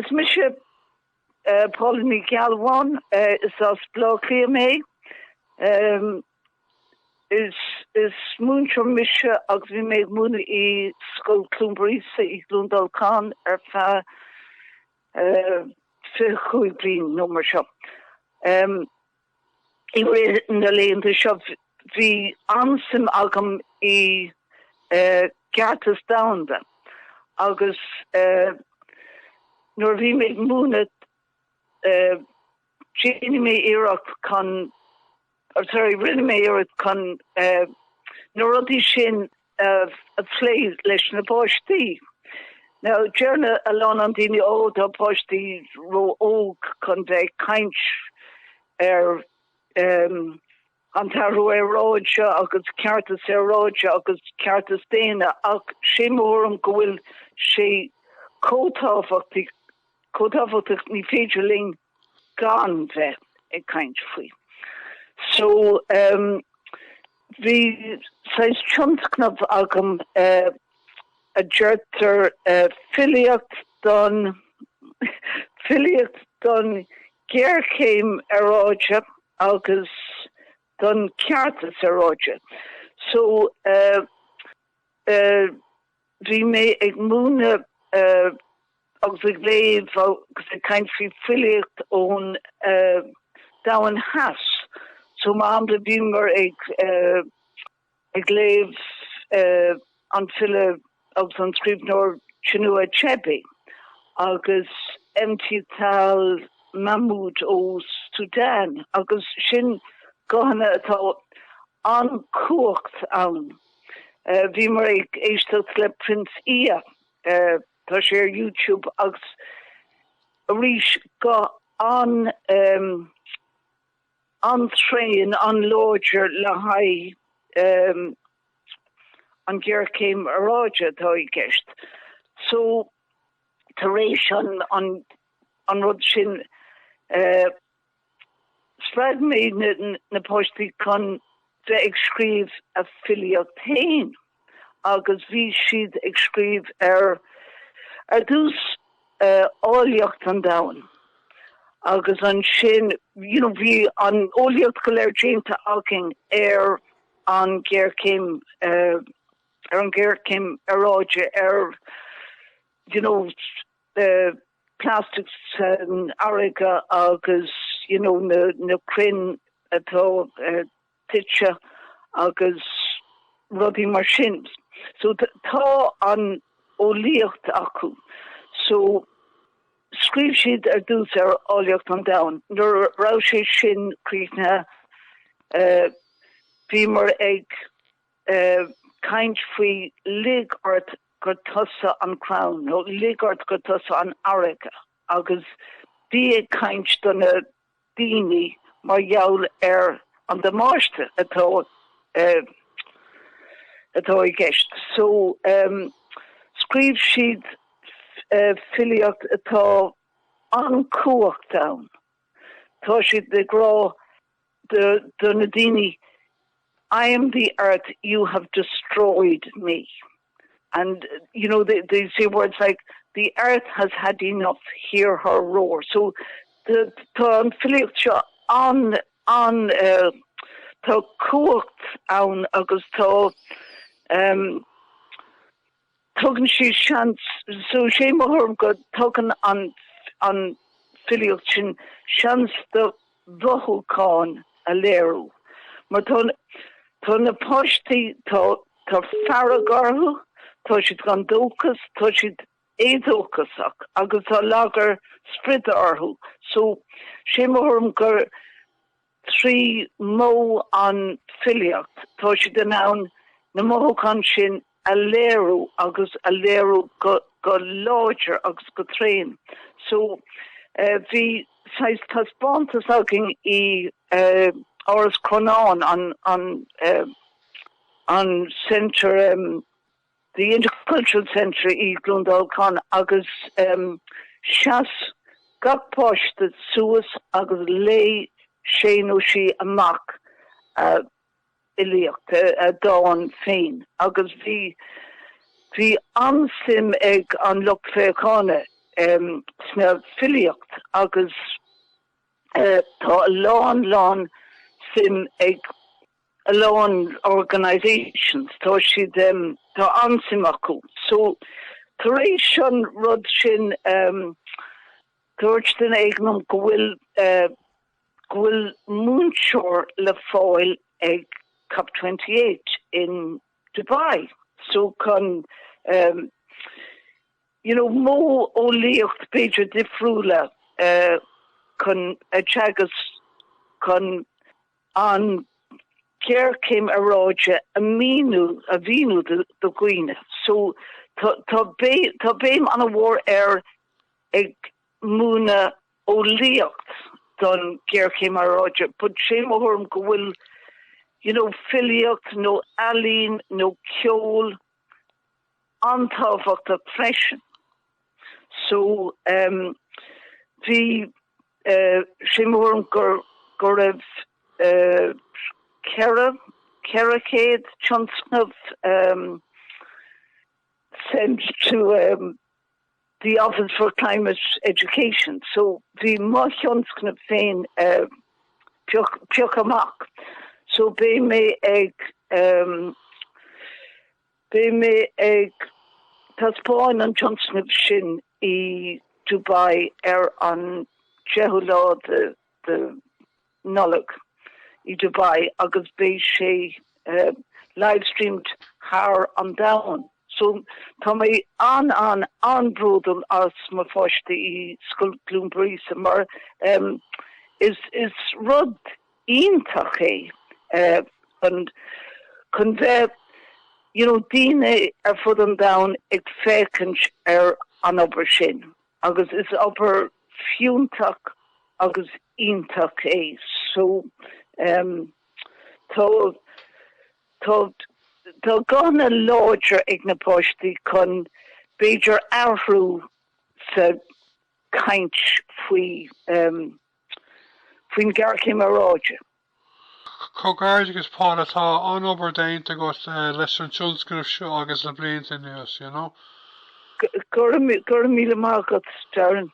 Is misje Paula Galvin is as blokje mee. Is moonshire misje als we mee moenen I Scoil Clonburris I Clondalkin fa chuid bliain nummer seo. I read in de leende seo vi ansem agam I Gartas Downda. Agus nor vi me moonet Jenny me Iraq kan rinne me Iraq kan norodi sin a flay leis na páirtí. Now Jerna alon an dini o da páirtí ro og kan de kaint Antaro Roja, agus Cartas Roja, agus Cartas Dana, ag sé mórum gohfuil sé cótáfachtig ní féidirling gan bheith ag kaint faoi. So, vi sais tionscnamh agam a djeirtar filiacht don gCluain Roja, agus don Cartas Roja. So, vi me ag múna agus ag léh agus ag kaint fi filiacht ón down has. So ma am de bimmer ag léh an fille agus an skribnor Chinua Achebe agus Tionscadal Mahmoud ó Sudan agus sin gohanna atá an cuacht an. Vi mar ag éisteach le Prince Ia tá sé YouTube agus a rís go an train an lodger le hai an gCluain Roja tá I gist. So taréis an rud sin spread me na páirtí kan de ag scríb a filiacht tain agus vi siad ag scríb dús áiliocht an dain. Agus an sin, vi an óiliocht go léir déanta agin an gCluain Roja plastics airige agus na crin atá tiche agus rudi mar sin. So tá an óiliocht acu. So skrif siad dús áiliocht an dain. Nuair rá sé sin críochna bhí mar ag kaint faoi ligart go tusa an crown, no ligart go tusa an airige, agus bí ag kaint donna daoine mar jaall an de máiste atá I gist. So skrif siad filiacht atá an cuacht down. Tá siad de grá de na daoine, I am the earth, you have destroyed me. And, they say words like, the earth has had enough, hear her roar. So, tá an filiacht seo an tá cuacht ann agus tá tugann sí seans, so sé mór go tugann an filiacht sin seans de bhuthúcháin a léirú. Mar tá na páirtí tá fearragorthu, tá siad gan dóchas, tá siad édóchasach, agus tá lágar spride orthu. So sé mór gur trí mó an filiacht, tá siad den ann na móthúcháin sin a léirú agus a léirú go láidir agus go tréin. So bhí tá spántas agin I áras Chronán an centre, the Intercultural Centre I Clondalkin agus seas gapáiste suas agus lé séanú sí amach ilíocht a dáin féin. Agus bhí ansim ag an lucht féáine sna filiocht agus tá lán sim ag lán organisations tá siad tá ansim acu. So tar éis sin rud sin dúirt den éagnom go bhfuil múnseoir le fáil ag COP28 in Dubai. So can mó ó líocht beidir difriúla can teagas can an ceir céim aráide a bhíú do gcuine. So tá béim an a bhór ag múna ó líocht don ceir céim aráide, bud sé mórm go bhfuil filiocht nó alín nó ceol antáhacht a freisin. So hí sé mórm gur raibh Ceracéad Tionscnamh sent to the Office for Climate Education. So the Tionscnamh féin peoch amach. So be me ag taspáin an Tionscnamh sin I Dubai an Jehulá de Nullag I Dubai agus be sé live streamed haar an down. So tá mé an brodel as ma fáiste I Scoil Clonburris mar is rud ítach and chun bheith daoine fud an down ag fécint an obair sin agus is obair fiúntach agus ítach so tá gana láidir ag na páistí chun beidir airhrú sa caint faoin ghearcéim aráide. Cogáir agus Paula tá an obair déanta go leis an tionscnamh seo agus le blianta nuas, Gur míle mágat, Darren.